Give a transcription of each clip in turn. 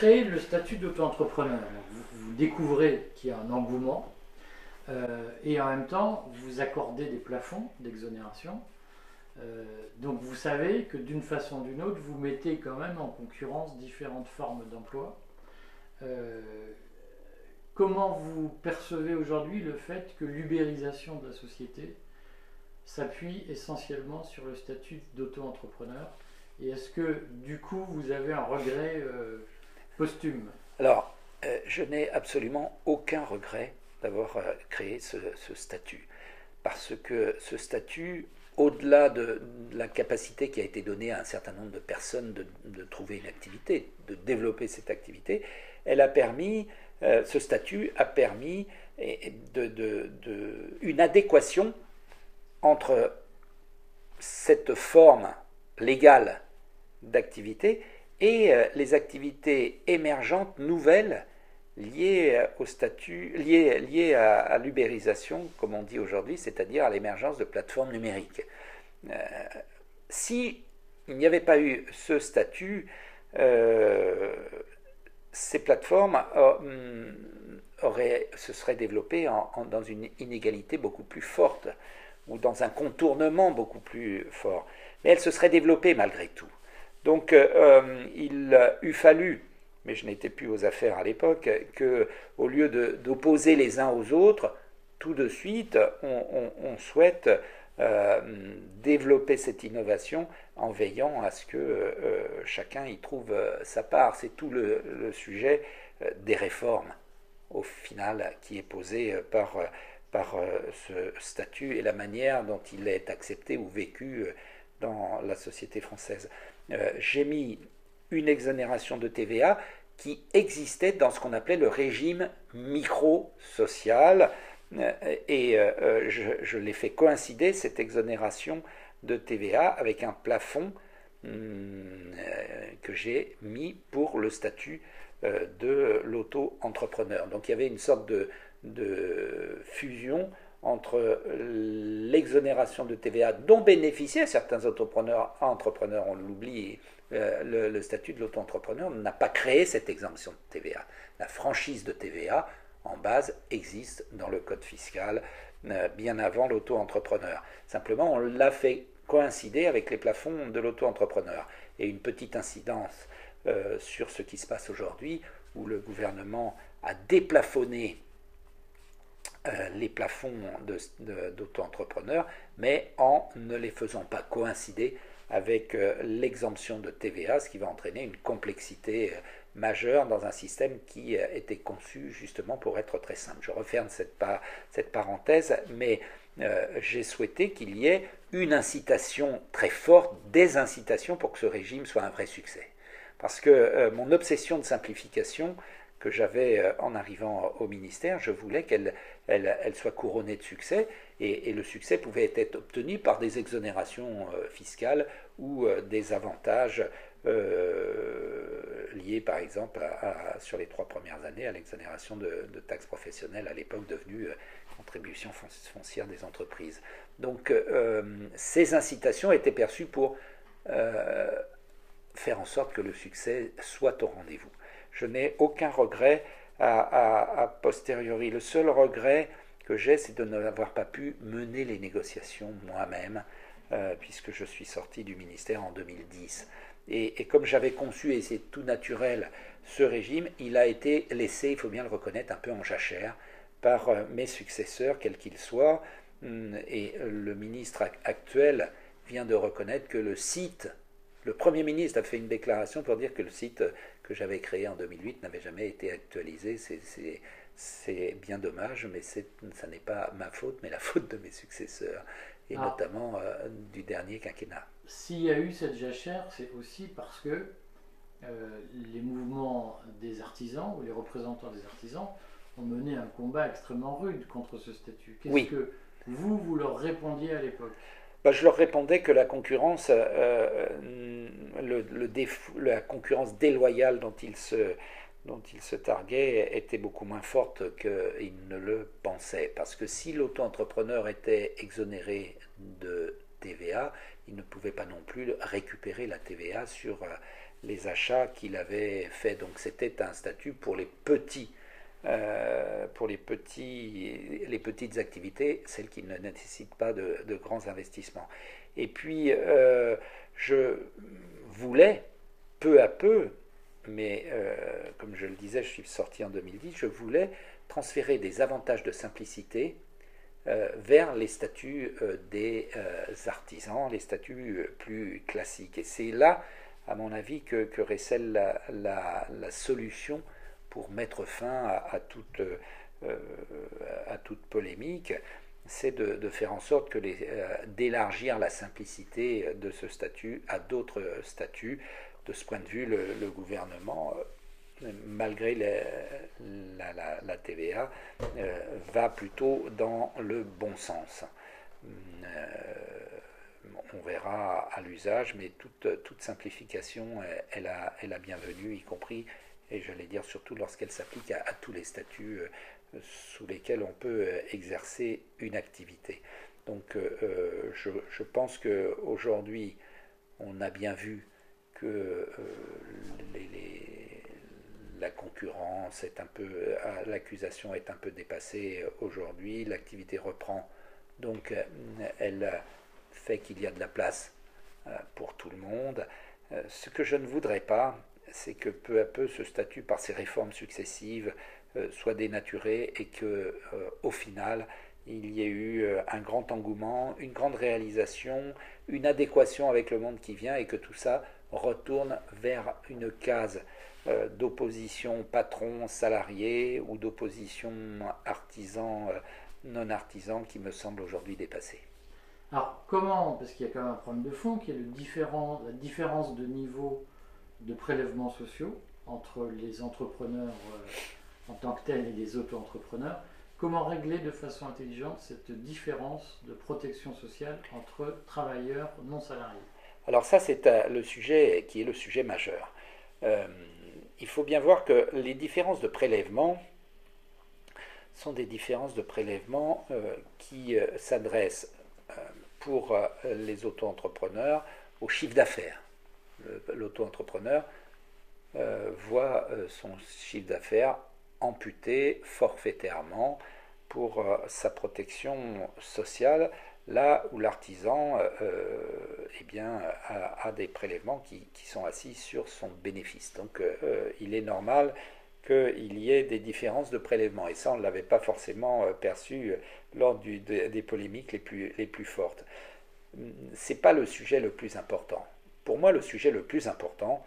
créez le statut d'auto-entrepreneur. Vous découvrez qu'il y a un engouement et en même temps, vous accordez des plafonds d'exonération. Donc vous savez que d'une façon ou d'une autre, vous mettez quand même en concurrence différentes formes d'emploi. Euh, Comment vous percevez aujourd'hui le fait que l'ubérisation de la société s'appuie essentiellement sur le statut d'auto-entrepreneur? Et est-ce que du coup vous avez un regret posthume? Alors, je n'ai absolument aucun regret d'avoir créé ce statut. Parce que ce statut, au-delà de la capacité qui a été donnée à un certain nombre de personnes de trouver une activité, de développer cette activité, elle a permis, ce statut a permis une adéquation entre cette forme légale d'activité et les activités émergentes nouvelles liées au statut, liées à l'ubérisation, comme on dit aujourd'hui, c'est-à-dire à l'émergence de plateformes numériques. Euh, si il n'y avait pas eu ce statut, ces plateformes se seraient développées dans une inégalité beaucoup plus forte ou dans un contournement beaucoup plus fort. Mais elles se seraient développées malgré tout. Donc il eût fallu, mais je n'étais plus aux affaires à l'époque, qu'au lieu d'opposer les uns aux autres, tout de suite, on souhaite développer cette innovation en veillant à ce que chacun y trouve sa part. C'est tout le sujet des réformes, au final, qui est posé par ce statut et la manière dont il est accepté ou vécu dans la société française. J'ai mis une exonération de TVA qui existait dans ce qu'on appelait le régime micro-social et je l'ai fait coïncider, cette exonération de TVA, avec un plafond que j'ai mis pour le statut de l'auto-entrepreneur. Donc il y avait une sorte de fusion entre l'exonération de TVA dont bénéficiaient certains entrepreneurs, on l'oublie, le statut de l'auto-entrepreneur n'a pas créé cette exemption de TVA. La franchise de TVA, en base, existe dans le code fiscal bien avant l'auto-entrepreneur. Simplement, on l'a fait coïncider avec les plafonds de l'auto-entrepreneur. Et une petite incidence sur ce qui se passe aujourd'hui, où le gouvernement a déplafonné les plafonds d'auto-entrepreneurs, mais en ne les faisant pas coïncider avec l'exemption de TVA, ce qui va entraîner une complexité majeure dans un système qui était conçu justement pour être très simple. Je referme cette parenthèse, mais j'ai souhaité qu'il y ait une incitation très forte, des incitations pour que ce régime soit un vrai succès. Parce que mon obsession de simplification que j'avais en arrivant au ministère, je voulais qu'elle soit couronnée de succès, et le succès pouvait être obtenu par des exonérations fiscales ou des avantages liés par exemple sur les 3 premières années à l'exonération de taxes professionnelles, à l'époque devenue contribution foncière des entreprises. Donc ces incitations étaient perçues pour faire en sorte que le succès soit au rendez-vous. Je n'ai aucun regret a posteriori. Le seul regret que j'ai, c'est de n'avoir pas pu mener les négociations moi-même, puisque je suis sorti du ministère en 2010. Et comme j'avais conçu, et c'est tout naturel, ce régime, il a été laissé, il faut bien le reconnaître, un peu en jachère par mes successeurs, quels qu'ils soient. Et le ministre actuel vient de reconnaître que le site, le Premier ministre a fait une déclaration pour dire que le site que j'avais créé en 2008 n'avait jamais été actualisé. C'est bien dommage, mais ça n'est pas ma faute, mais la faute de mes successeurs, et notamment du dernier quinquennat. S'il y a eu cette jachère, c'est aussi parce que les mouvements des artisans, ou les représentants des artisans, ont mené un combat extrêmement rude contre ce statut. Qu'est-ce que vous leur répondiez à l'époque? Je leur répondais que la concurrence, la concurrence déloyale dont ils se targuaient était beaucoup moins forte qu'ils ne le pensaient. Parce que si l'auto-entrepreneur était exonéré de TVA, il ne pouvait pas non plus récupérer la TVA sur les achats qu'il avait faits. Donc c'était un statut pour les les petites activités, celles qui ne nécessitent pas de grands investissements. Et puis, je voulais, peu à peu, mais comme je le disais, je suis sorti en 2010, je voulais transférer des avantages de simplicité vers les statuts des artisans, les statuts plus classiques. Et c'est là, à mon avis, que récèle la solution pour mettre fin à toute polémique, c'est de faire en sorte que d'élargir la simplicité de ce statut à d'autres statuts. De ce point de vue, le gouvernement, malgré la TVA, va plutôt dans le bon sens. On verra à l'usage, mais toute simplification est la bienvenue, y compris, et j'allais dire surtout lorsqu'elle s'applique à tous les statuts sous lesquels on peut exercer une activité. Donc je pense qu'aujourd'hui, on a bien vu que la concurrence est un peu, l'accusation est un peu dépassée aujourd'hui, l'activité reprend, donc elle fait qu'il y a de la place pour tout le monde. Ce que je ne voudrais pas, c'est que peu à peu ce statut, par ses réformes successives, soit dénaturé et que, au final, il y ait eu un grand engouement, une grande réalisation, une adéquation avec le monde qui vient et que tout ça retourne vers une case d'opposition patron-salarié ou d'opposition artisan non-artisan qui me semble aujourd'hui dépassée. Alors comment, parce qu'il y a quand même un problème de fond qui est la différence de niveau de prélèvements sociaux entre les entrepreneurs en tant que tels et les auto-entrepreneurs, comment régler de façon intelligente cette différence de protection sociale entre travailleurs non salariés? Alors ça, c'est le sujet qui est le sujet majeur. Il faut bien voir que les différences de prélèvement sont des différences de prélèvement qui s'adressent pour les auto-entrepreneurs au chiffre d'affaires. L'auto-entrepreneur voit son chiffre d'affaires amputé forfaitairement pour sa protection sociale, là où l'artisan eh bien, a des prélèvements qui sont assis sur son bénéfice. Donc il est normal qu'il y ait des différences de prélèvement. Et ça, on ne l'avait pas forcément perçu lors des polémiques les plus fortes. Ce n'est pas le sujet le plus important. Pour moi, le sujet le plus important,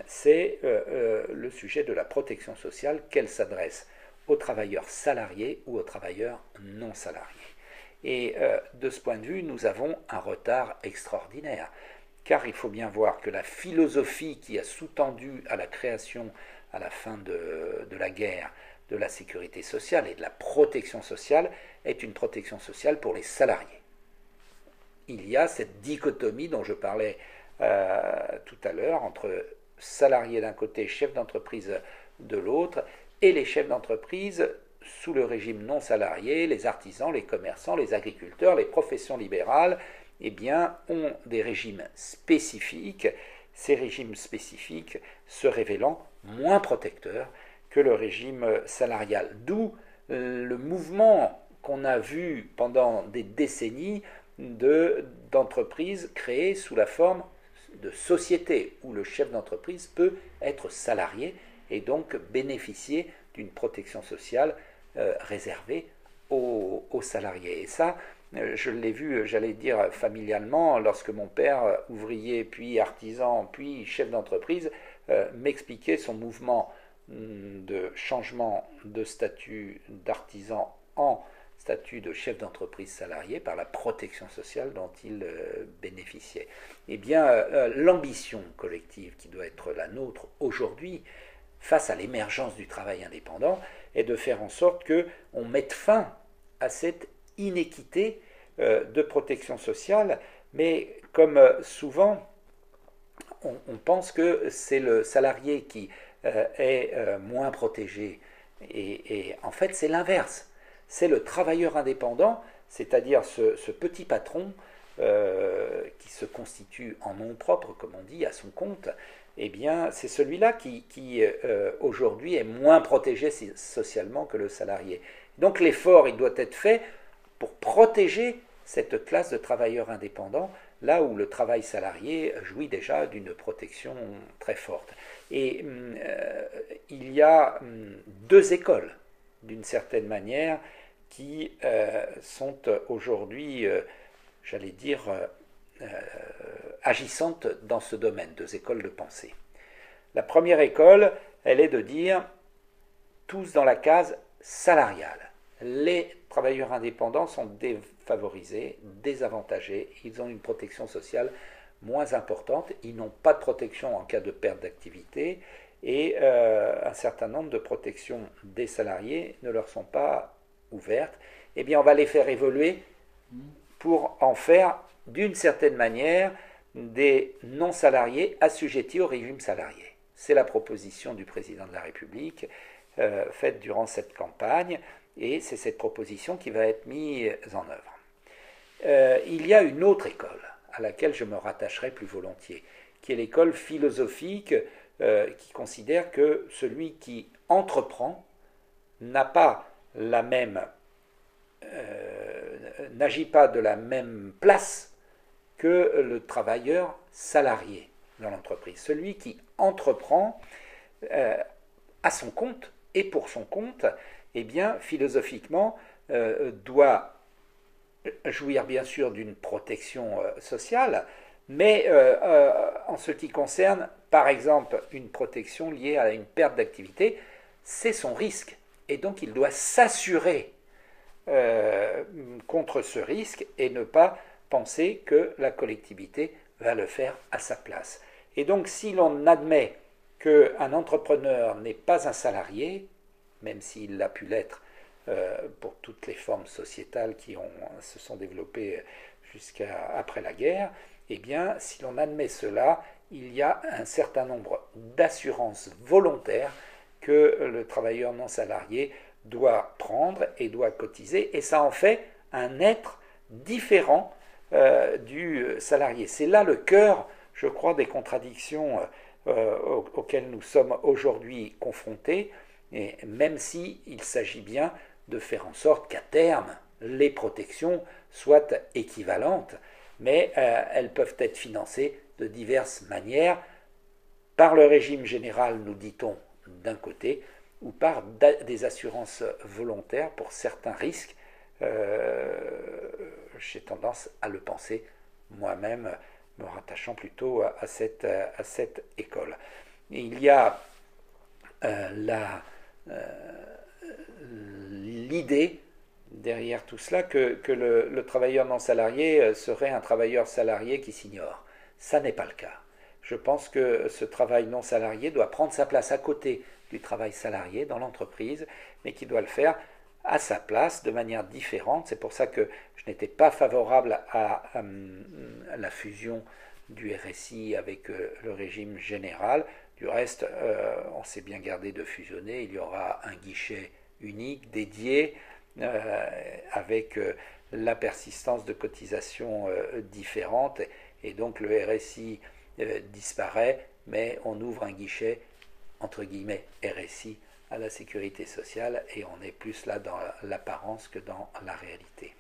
c'est le sujet de la protection sociale, qu'elle s'adresse aux travailleurs salariés ou aux travailleurs non salariés. Et de ce point de vue, nous avons un retard extraordinaire, car il faut bien voir que la philosophie qui a sous-tendu à la création, à la fin de la guerre, de la sécurité sociale et de la protection sociale, est une protection sociale pour les salariés. Il y a cette dichotomie dont je parlais tout à l'heure entre salariés d'un côté, chefs d'entreprise de l'autre, et les chefs d'entreprise sous le régime non salarié, les artisans, les commerçants, les agriculteurs, les professions libérales, eh bien, ont des régimes spécifiques, ces régimes spécifiques se révélant moins protecteurs que le régime salarial. D'où le mouvement qu'on a vu pendant des décennies d'entreprises créées sous la forme de sociétés, où le chef d'entreprise peut être salarié et donc bénéficier d'une protection sociale réservée aux salariés. Et ça, je l'ai vu, j'allais dire familialement, lorsque mon père, ouvrier, puis artisan, puis chef d'entreprise, m'expliquait son mouvement de changement de statut d'artisan en statut de chef d'entreprise salarié par la protection sociale dont il bénéficiait. Eh bien, l'ambition collective qui doit être la nôtre aujourd'hui, face à l'émergence du travail indépendant, est de faire en sorte qu'on mette fin à cette inéquité de protection sociale, mais comme souvent, on pense que c'est le salarié qui est moins protégé, et en fait c'est l'inverse. C'est le travailleur indépendant, c'est-à-dire ce petit patron qui se constitue en nom propre, comme on dit, à son compte, eh bien, c'est celui-là qui aujourd'hui est moins protégé socialement que le salarié. Donc l'effort, il doit être fait pour protéger cette classe de travailleurs indépendants, là où le travail salarié jouit déjà d'une protection très forte. Et il y a deux écoles, d'une certaine manière, qui sont aujourd'hui, j'allais dire, agissantes dans ce domaine, deux écoles de pensée. La première école, elle est de dire tous dans la case salariale. Les travailleurs indépendants sont défavorisés, désavantagés, ils ont une protection sociale moins importante, ils n'ont pas de protection en cas de perte d'activité et un certain nombre de protections des salariés ne leur sont pas ouvertes. Eh bien, on va les faire évoluer pour en faire, d'une certaine manière, des non-salariés assujettis au régime salarié. C'est la proposition du président de la République faite durant cette campagne, et c'est cette proposition qui va être mise en œuvre. Il y a une autre école à laquelle je me rattacherai plus volontiers, qui est l'école philosophique qui considère que celui qui entreprend n'a pas la même, n'agit pas de la même place que le travailleur salarié dans l'entreprise. Celui qui entreprend à son compte et pour son compte, eh bien, philosophiquement, doit jouir bien sûr d'une protection sociale, mais en ce qui concerne, par exemple, une protection liée à une perte d'activité, c'est son risque. Et donc, il doit s'assurer contre ce risque et ne pas penser que la collectivité va le faire à sa place. Et donc, si l'on admet qu'un entrepreneur n'est pas un salarié, même s'il a pu l'être pour toutes les formes sociétales qui se sont développées jusqu'à après la guerre, eh bien, si l'on admet cela, il y a un certain nombre d'assurances volontaires que le travailleur non salarié doit prendre et doit cotiser, et ça en fait un être différent du salarié. C'est là le cœur, je crois, des contradictions auxquelles nous sommes aujourd'hui confrontés, et même s'il s'agit bien de faire en sorte qu'à terme, les protections soient équivalentes, mais elles peuvent être financées de diverses manières, par le régime général, nous dit-on, d'un côté, ou par des assurances volontaires pour certains risques. J'ai tendance à le penser moi-même, me rattachant plutôt à cette école. Il y a l'idée derrière tout cela que le travailleur non salarié serait un travailleur salarié qui s'ignore. Ça n'est pas le cas. Je pense que ce travail non salarié doit prendre sa place à côté du travail salarié dans l'entreprise, mais qui doit le faire à sa place, de manière différente. C'est pour ça que je n'étais pas favorable à la fusion du RSI avec le régime général. Du reste, on s'est bien gardé de fusionner. Il y aura un guichet unique dédié avec la persistance de cotisations différentes. Et donc le RSI disparaît, mais on ouvre un guichet, entre guillemets, RSI à la sécurité sociale, et on est plus là dans l'apparence que dans la réalité.